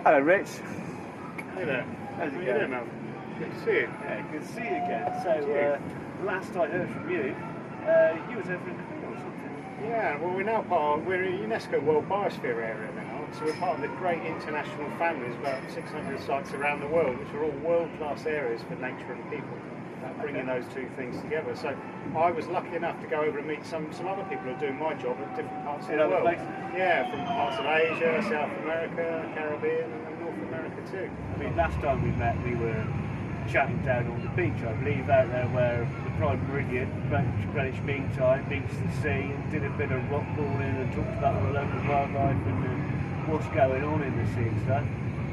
Hello, Rich. Hey there. How's it How you going? doing, Mel? Good to see you. Yeah, good to see you again. So, last I heard from you, you was over in Korea or something. Yeah, well, we're a UNESCO World Biosphere area now, so we're part of the great international family. There's about 600 sites around the world, which are all world-class areas for nature and people. Bringing those two things together. So I was lucky enough to go over and meet some other people who are doing my job at different parts of the world. Places? Yeah, from parts of Asia, South America, Caribbean, and North America too. I mean, last time we met, we were chatting down on the beach, I believe, out there where the Prime Meridian, Greenwich Mean Time, meets the sea, and did a bit of rock crawling and talked about the local wildlife and what's going on in the sea and stuff.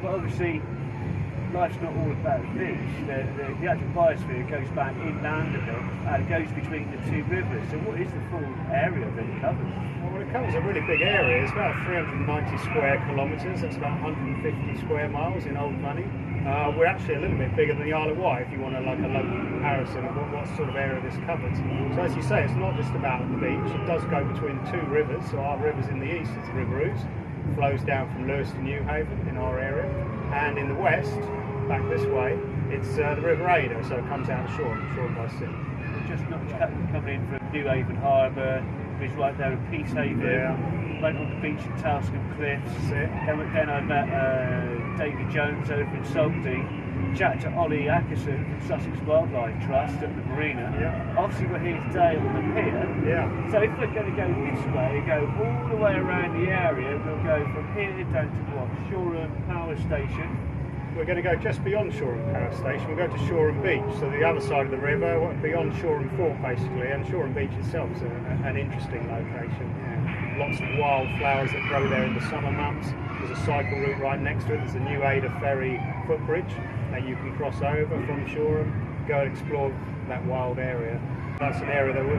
But obviously, life's not all about the beach. The actual biosphere goes back inland a bit and it goes between the two rivers. So what is the full area that it covers? Well, it covers a really big area. It's about 390 square kilometres. That's about 150 square miles in old money. We're actually a little bit bigger than the Isle of Wight if you want a local comparison of what sort of area this covers. So as you say, it's not just about the beach. It does go between the two rivers. So our river's in the east, it's the River Ouse, flows down from Lewes to Newhaven in our area. And in the west, back this way, it's the River Ada, so it comes out of Shoreham by sea. Just not coming in from Newhaven Harbour, which is right there at Peacehaven. Yeah. Went on the beach at Towscombe Cliffs. Then I met David Jones over in Saltby. Chatted to Ollie Ackerson from Sussex Wildlife Trust at the marina. Yeah. Obviously we're here today on the pier. Yeah. So if we're going to go this way, go all the way around the area, we'll go from here down to what? Shoreham Power Station. We're going to go just beyond Shoreham Power Station. We'll go to Shoreham Beach, so the other side of the river, beyond Shoreham Fort basically, and Shoreham Beach itself is an interesting location. Yeah. Lots of wildflowers that grow there in the summer months. There's a cycle route right next to it. There's a new Ada ferry footbridge that you can cross over from Shoreham, go and explore that wild area. That's an area that we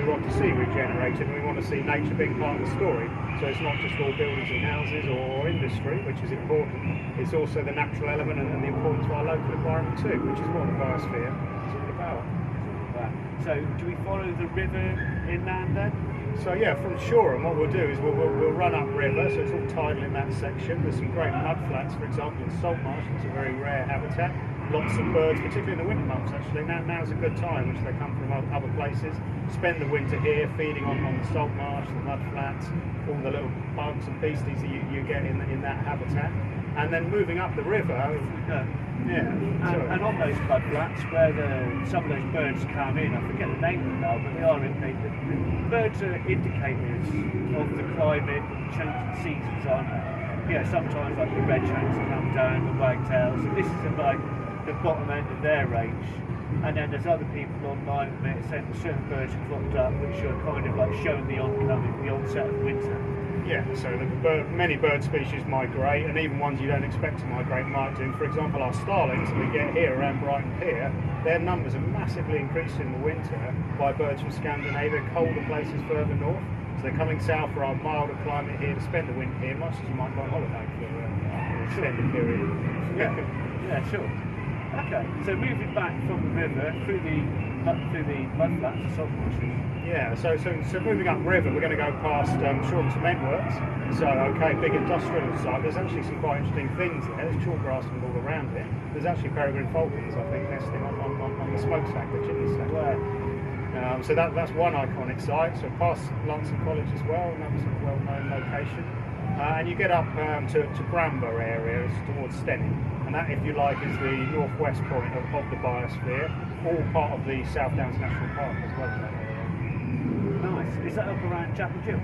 want to see regenerated, and we want to see nature being part of the story. So it's not just all buildings and houses or industry, which is important. It's also the natural element and the importance of our local environment too, which is what the biosphere is all about. So do we follow the river inland then? So yeah, from Shoreham, what we'll do is we'll run upriver, so it's all tidal in that section. There's some great mud flats, for example, in salt marsh. It's a very rare habitat. Lots of birds, particularly in the winter months actually. Now's a good time, which they come from other places. Spend the winter here, feeding on the salt marsh, the mud flats, all the little bugs and beasties that you get in that habitat. And then moving up the river, and on those mud flats where some of those birds come in, I forget the name of them now, but they are indicated. The birds are indicators of the climate, changing seasons, aren't they? Sometimes like the redcoats come down, the wagtails, and this is about the bottom end of their range. And then there's other people online at the minute saying that certain birds have cropped up which are kind of like showing the onset of winter. Yeah, so many bird species migrate, and even ones you don't expect to migrate might do. For example, our starlings that we get here around Brighton Pier, their numbers are massively increased in the winter by birds from Scandinavia, colder places further north. So they're coming south for our milder climate here to spend the winter here, much as you might go on holiday for an extended period. Yeah, sure. Okay, so moving back from the river through the mud flats to salt marshes. Yeah, so moving up river, we're going to go past Shoreham Cement Works. So, okay, big industrial site. There's actually some quite interesting things there. There's chalkgrass all around it. There's actually peregrine falcons, I think, nesting on the smokestack, the chimney stack. Wow. So that's one iconic site. So past Lancing College as well, another sort of well-known location. And you get up to Bramber area, it's towards Stenning. And that, if you like, is the northwest point of the biosphere, all part of the South Downs National Park as well. Nice. Is that up around Jack and Jill?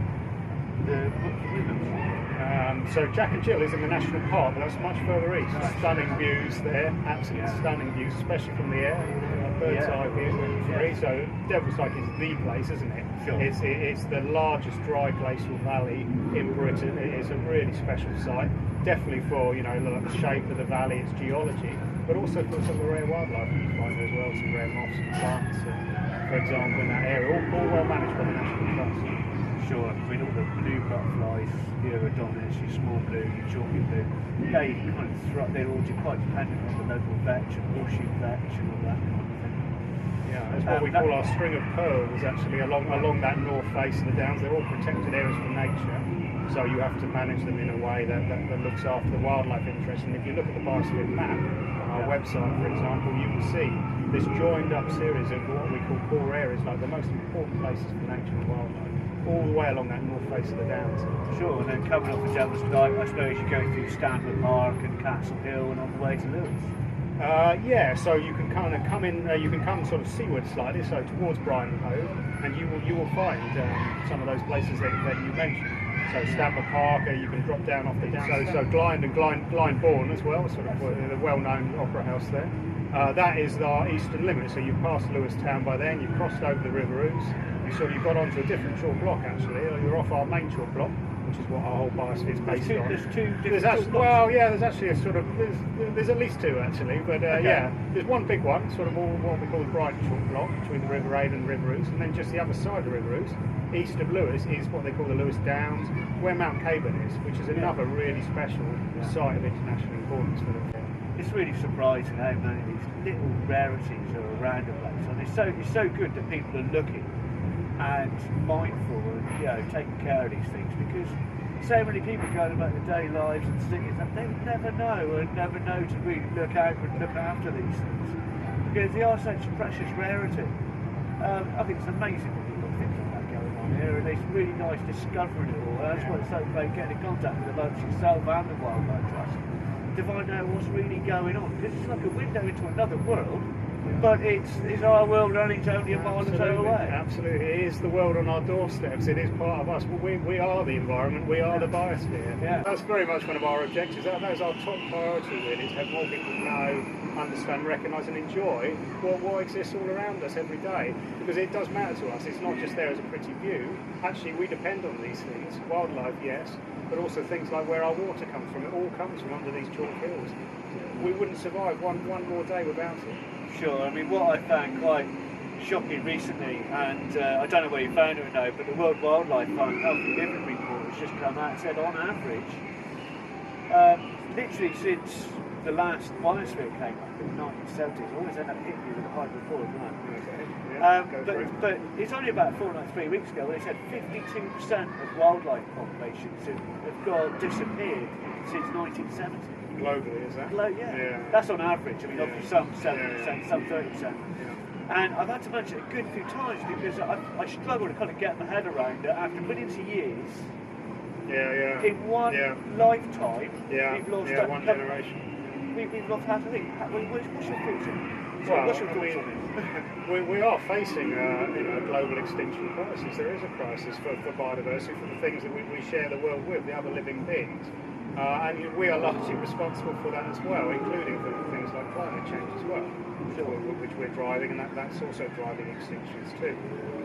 So Jack and Jill is in the National Park, but that's much further east. Nice. Stunning views there, absolutely stunning views, especially from the air. Bird's eye view. So Devil's Dyke is the place, isn't it? Sure. It's the largest dry glacial valley in Britain. It is a really special site, definitely for the shape of the valley, its geology, but also for some of the rare wildlife that you find there as well, some rare moths and plants, for example, in that area, all well managed by the National Trust. Sure, I mean all the blue butterflies, your Adonis, your small blue, your chalky blue, they they're all quite dependent on the local vetch and horseshoe vetch and all that kind of thing. Yeah, it's what we call our string of pearls, actually, along that north face of the downs. They're all protected areas from nature, so you have to manage them in a way that looks after the wildlife interest. And if you look at the Biosphere map on our website, for example, you will see this joined up series of what we call core areas, like the most important places for nature and wildlife, all the way along that north face of the downs. Sure, and then coming off the Devil's Dyke, I suppose you go through Stanford Park and Castle Hill and on the way to Lewes. Yeah, so you can kind of come in, you can come sort of seaward slightly, so towards Brighton and Hove, and you will find some of those places that you mentioned. So Stanford Park, you can drop down off the down. So Glynde and Glyndebourne as well, sort of the well-known opera house there. That is our eastern limit. So you've passed Lewes town by then, you've crossed over the River Ouse, you've got onto a different chalk block actually. You're off our main chalk block, which is what our whole Biosphere is based on. There's two different there's actually a sort of, there's at least two actually, but yeah, there's one big one, sort of all what we call the Brighton chalk block, between the River Aid and the River Ouse, and then just the other side of the River Ouse, east of Lewes, is what they call the Lewes Downs, where Mount Caburn is, which is another really special site of international importance for them. It's really surprising how many of these little rarities are around the place, and it's so good that people are looking and mindful and taking care of these things, because so many people go about their daily lives and things that they would never know to really look out and look after these things, because they are such a precious rarity. I think it's amazing that you've got things like that going on here, and it's really nice discovering it all. That's why it's so great getting in contact with the folks yourself and the Wildlife Trust to find out what's really going on, because it's like a window into another world. But it's our world, and it's only a mile or so away. Absolutely, it is the world on our doorsteps. It is part of us. We are the environment. We are the biosphere. Yeah. That's very much one of our objectives. That is our top priority, really, to have more people know, understand, recognise, and enjoy what exists all around us every day. Because it does matter to us. It's not just there as a pretty view. Actually, we depend on these things. Wildlife, yes, but also things like where our water comes from. It all comes from under these chalk hills. We wouldn't survive one more day without it. Sure, I mean, what I found quite shocking recently, and I don't know where you found it or no, but the World Wildlife Fund Healthy Living Report has just come out and said, on average, literally since the last biosphere came up in the 1970s, always end up hitting you with a high report, but it's only about 3 weeks ago they said 52% of wildlife populations have disappeared since 1970. Globally, is that? Yeah. That's on average. I mean, obviously some 7%, some 30%. Yeah. And I've had to mention it a good few times because I struggle to kind of get my head around it after millions of years. In one lifetime, we've lost one generation. We've lost half a thing. What's your thoughts on it? Well, what's your thoughts on it? We are facing a global extinction crisis. There is a crisis for biodiversity, for the things that we share the world with, the other living beings. And we are largely responsible for that as well, including for things like climate change as well, which we're driving, and that's also driving extinctions too.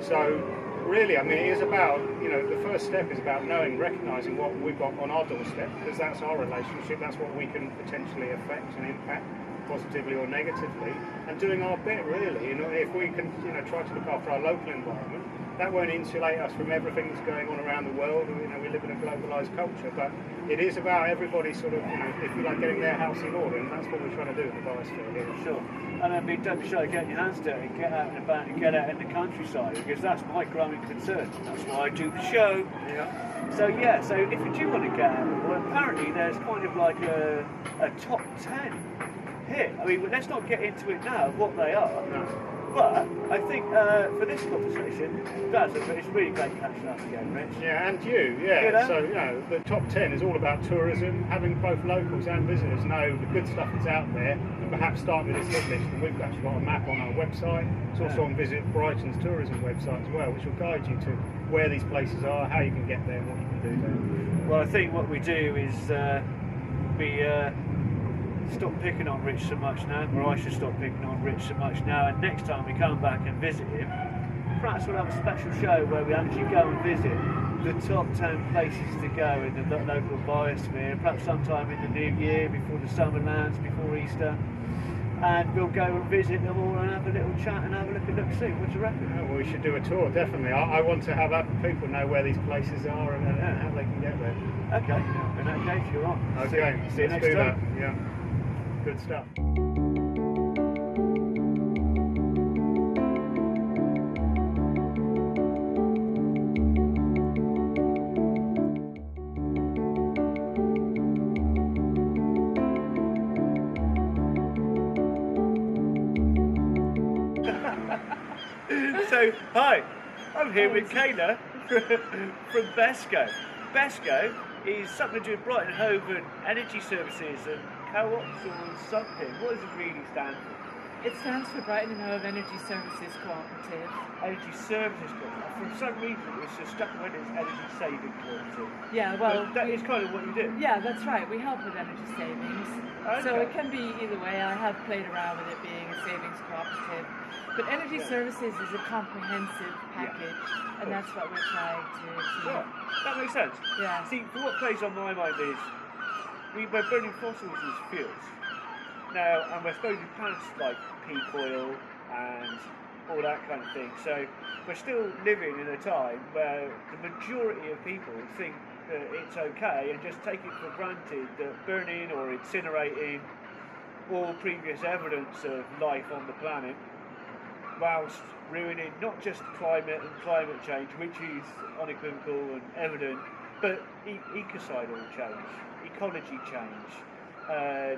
So really, I mean, it is about, the first step is about knowing, recognising what we've got on our doorstep, because that's our relationship, that's what we can potentially affect and impact, positively or negatively, and doing our bit really. If we can try to look after our local environment, that won't insulate us from everything that's going on around the world. We live in a globalised culture, but it is about everybody sort of, if you like, getting their house in order, and that's what we're trying to do at the Biosphere here. Sure. And I mean, don't be shy, get your hands dirty, get out and about and get out in the countryside, because that's my growing concern. That's why I do the show. Yeah. So if you do want to get out, well, apparently there's kind of like a top 10 here. I mean, let's not get into it now of what they are. No. But I think for this conversation, it's really great catching up again, Rich. Yeah, and you. So the top 10 is all about tourism, having both locals and visitors know the good stuff that's out there, and perhaps start with this hit list. And we've actually got a map on our website. It's also on Visit Brighton's tourism website as well, which will guide you to where these places are, how you can get there, and what you can do there. Well, I think what we do is stop picking on Rich so much now, or I should stop picking on Rich so much now, and next time we come back and visit him, perhaps we'll have a special show where we actually go and visit the top 10 places to go in the local biosphere, perhaps sometime in the new year, before the summer lands, before Easter, and we'll go and visit them all and have a little chat and have a look see. What do you reckon? Well, we should do a tour, definitely. I want to have people know where these places are and how they can get there. Okay, in that case you're on. Okay, see you next time. Yeah. Good stuff. So, hi, I'm here with Kayla from BHESCo. BHESCo is something to do with Brighton, Hove and Energy Services and co-ops or something. What does it really stand for? It stands for Brighton and Lewes Energy Services Cooperative. Energy Services Cooperative. For some reason, it's just stuck when it's Energy Saving Cooperative. Yeah, well, but that is kind of what you do. Yeah, that's right. We help with energy savings. Okay. So it can be either way. I have played around with it being a savings cooperative. But energy services is a comprehensive package, and that's what we're trying to achieve. Yeah, that makes sense. Yeah. See, what plays on my mind is we're burning fossils as fuels. Now, and we're supposed to be past like peak oil and all that kind of thing. So we're still living in a time where the majority of people think that it's okay and just take it for granted that burning or incinerating all previous evidence of life on the planet, whilst ruining not just climate and climate change, which is unequivocal and evident, but ecocidal change, ecology change.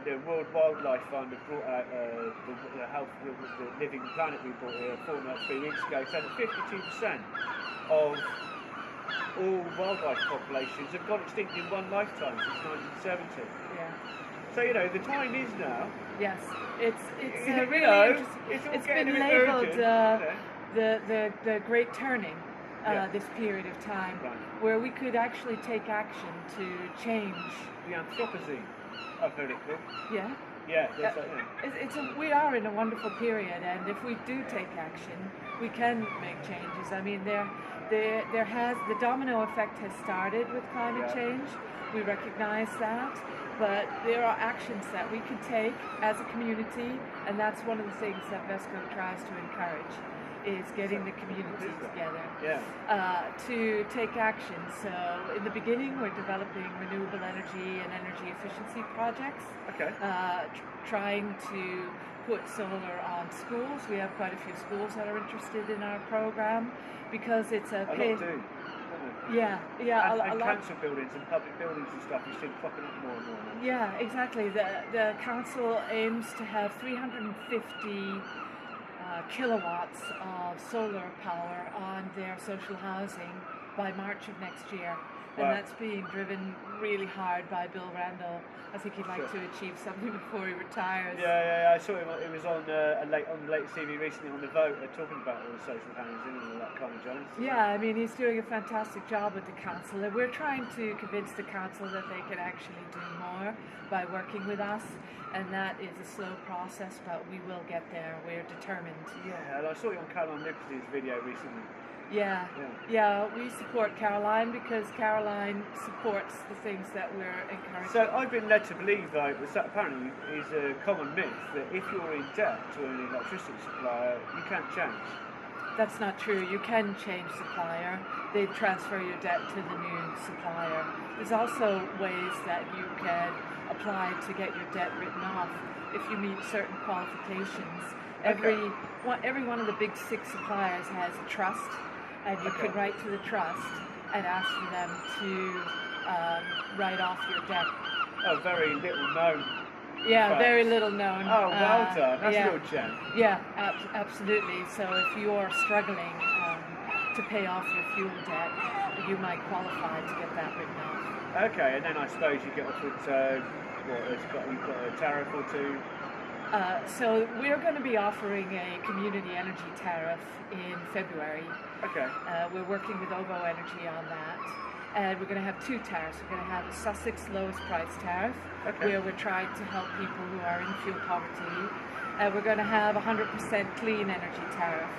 The World Wildlife Fund have brought out the health of the living planet we brought here 3 weeks ago, saying that 52% of all wildlife populations have gone extinct in one lifetime since 1970. Yeah. So the time is now. Yes, it's really interesting. It's been labelled the Great Turning. This period of time, where we could actually take action to change the Anthropocene. I've heard it called. Yeah. Yeah, we are in a wonderful period, and if we do take action, we can make changes. I mean, the domino effect has started with climate change. We recognise that, but there are actions that we can take as a community, and that's one of the things that BHESCo tries to encourage, is getting the community together to take action. So in the beginning, we're developing renewable energy and energy efficiency projects, trying to put solar on schools. We have quite a few schools that are interested in our program because it's a lot do. And council buildings and public buildings and stuff is still popping up more and more now. Yeah, exactly. The council aims to have 350 kilowatts of solar power on their social housing by March of next year. And that's being driven really hard by Bill Randall. I think he'd like to achieve something before he retires. Yeah, I saw him. It was on the latest TV recently on The Vote. They're talking about all the social housing and all that kind of jazz. Yeah, I mean, he's doing a fantastic job with the council, and we're trying to convince the council that they can actually do more by working with us. And that is a slow process, but we will get there. We're determined. Yeah, and I saw you on Caroline Nichols' video recently. Yeah, we support Caroline because Caroline supports the things that we're encouraging. So I've been led to believe, though, that apparently is a common myth that if you're in debt to an electricity supplier, you can't change. That's not true. You can change supplier. They transfer your debt to the new supplier. There's also ways that you can apply to get your debt written off if you meet certain qualifications. Every one of the big 6 suppliers has a trust, and you can write to the trust and ask for them to write off your debt. Oh, very little known. Yeah, very little known. Oh, well done. That's a real gem. Yeah, absolutely. So if you're struggling to pay off your fuel debt, you might qualify to get that written off. Okay, and then I suppose you get offered, you've got a tariff or two. So we're going to be offering a community energy tariff in February. Okay. We're working with OVO Energy on that. And we're going to have 2 tariffs. We're going to have a Sussex lowest price tariff, where we're trying to help people who are in fuel poverty. And we're going to have a 100% clean energy tariff,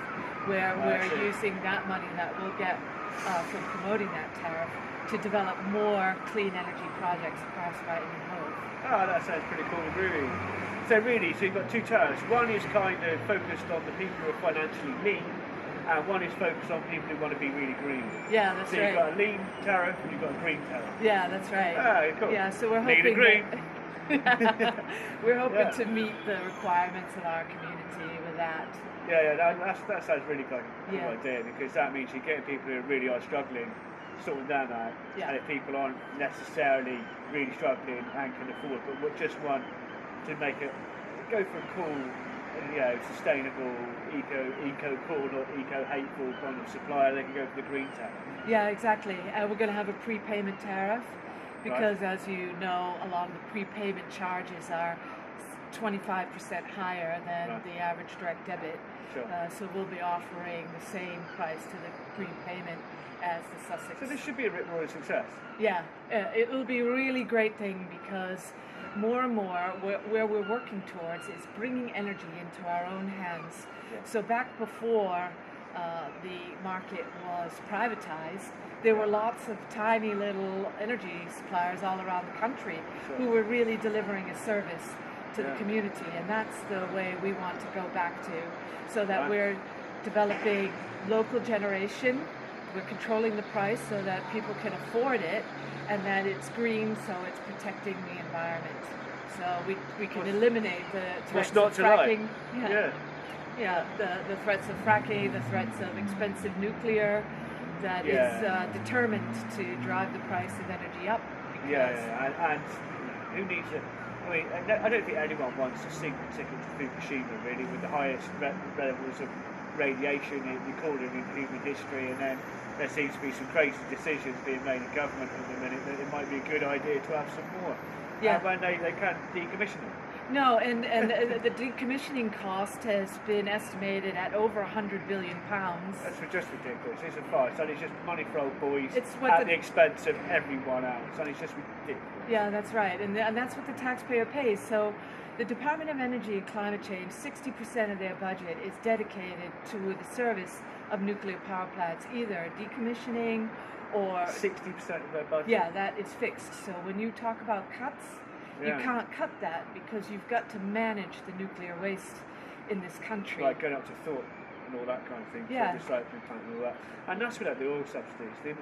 where we're using that money that we'll get from promoting that tariff to develop more clean energy projects across Brighton and Hove. Oh, that sounds pretty cool, really. So you've got 2 tariffs. One is kind of focused on the people who are financially lean, and one is focused on people who want to be really green. Yeah, that's right. So you've got a lean tariff and you've got a green tariff. Yeah, that's right. Oh, cool. Yeah, so we're hoping we're hoping to meet the requirements of our community with that. Yeah, that sounds really cool idea, because that means you're getting people who really are struggling, sorting them out, and if people aren't necessarily really struggling and can afford, but just want to go for a cool sustainable, eco-cool, not eco-hateful kind of supplier, they can go for the green tariff. Yeah, exactly. We're going to have a prepayment tariff because, as you know, a lot of the prepayment charges are 25% higher than the average direct debit. Sure. So we'll be offering the same price to the prepayment as the Sussex. So this should be a bit more of a success. Yeah, it will be a really great thing because more and more where we're working towards is bringing energy into our own hands. Yeah. So back before the market was privatized, there were lots of tiny little energy suppliers all around the country who were really delivering a service to the community, and that's the way we want to go back to, so that we're developing local generation, we're controlling the price so that people can afford it, and that it's green, so it's protecting the environment. So we can eliminate the threats of fracking. The threats of fracking, the threats of expensive nuclear that is determined to drive the price of energy up. And who needs it? I mean, I don't think anyone wants a single ticket to Fukushima, really, with the highest levels of radiation recorded in human history, and then there seems to be some crazy decisions being made in government at the minute that it might be a good idea to have some more. When they can't decommission it. No, and the decommissioning cost has been estimated at over £100 billion. That's just ridiculous. It's a farce, and it's just money for old boys at the expense of everyone else, and it's just ridiculous. Yeah, that's right, and that's what the taxpayer pays. So the Department of Energy and Climate Change, 60% of their budget is dedicated to the service of nuclear power plants, either decommissioning or... 60% of their budget? Yeah, that is fixed. So when you talk about cuts, you can't cut that because you've got to manage the nuclear waste in this country. Like going up to Thorpe and all that kind of thing, yeah. the recycling plant and all that. And that's without the oil subsidies. You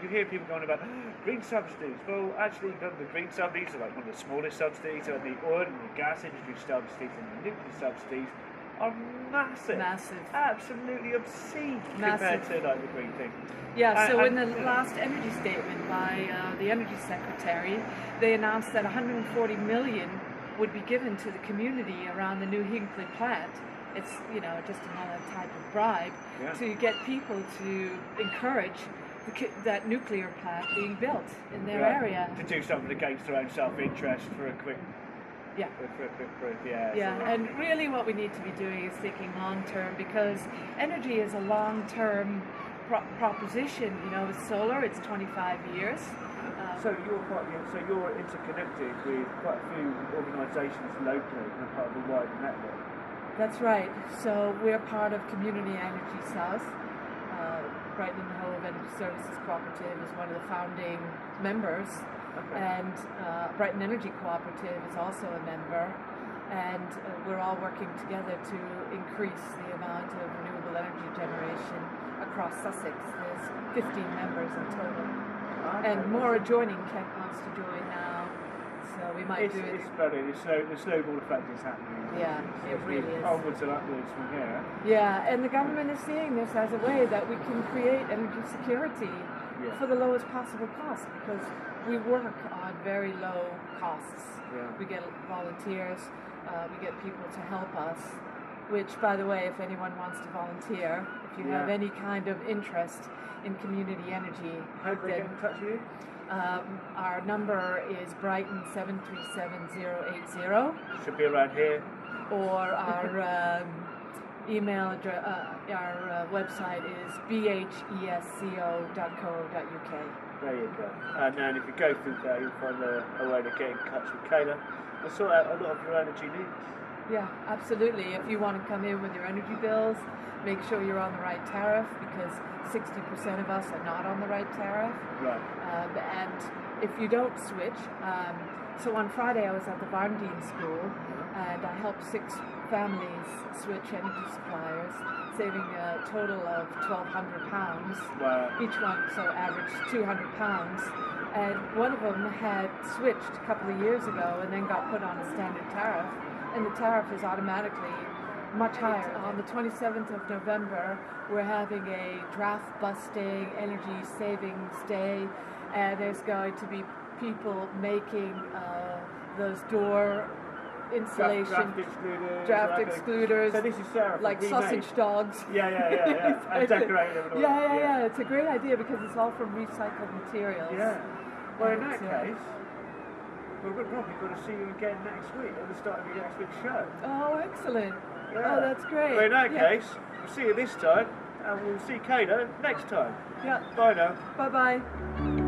hear people going about green subsidies. Well, actually, the green subsidies are like one of the smallest subsidies, and the oil and the gas industry subsidies and the nuclear subsidies are massive. Massive. Absolutely obscene Massive. compared to like the green thing. Yeah, so in the last energy statement by the Energy Secretary, they announced that 140 million would be given to the community around the new Hinkley plant. It's, just another type of bribe to get people to encourage that nuclear plant being built in their area. To do something against their own self-interest for a quick... And really what we need to be doing is thinking long-term, because energy is a long-term proposition. With solar, it's 25 years. So you're interconnected with quite a few organisations locally and part of a wider network. That's right. So we're part of Community Energy South. Brighton and Hove Energy Services Cooperative is one of the founding members. Okay. And Brighton Energy Cooperative is also a member. And we're all working together to increase the amount of renewable energy generation across Sussex. There's 15 members in total. Okay. And more are joining. Kent wants to join now. So we might do it. It's better. The snowball effect is happening. Yeah, it really is. Onwards and upwards from here. Yeah, and the government is seeing this as a way that we can create energy security for the lowest possible cost, because we work on very low costs. Yeah. We get volunteers, we get people to help us, which, by the way, if anyone wants to volunteer, if you have any kind of interest in community energy... How do they get in touch with you? Our number is Brighton 737080. Should be around here. Or our email address, our website is BHESCO.co.uk. There you go. And then if you go through there, you'll find a way to get in touch with Kayla and sort out a lot of your energy needs. Yeah, absolutely. If you want to come in with your energy bills, make sure you're on the right tariff, because 60% of us are not on the right tariff. Right. And if you don't switch, so on Friday I was at the Varndine School and I helped 6 families switch energy suppliers, saving a total of £1,200. Wow. Each one, so average £200. And one of them had switched a couple of years ago and then got put on a standard tariff, and the tariff is automatically much higher. On the 27th of November, we're having a draft busting energy savings day, and there's going to be people making those door insulation, draft excluders. excluders. So this is Sarah. Like sausage dogs. Yeah. And decorate them. And all that. Yeah. It's a great idea because it's all from recycled materials. Yeah. Well, in that case, we're probably going to see you again next week at the start of your next week's show. Oh, excellent. Yeah. Oh, that's great. Well, in that case, we'll see you this time, and we'll see Kayla next time. Yeah. Bye now. Bye-bye.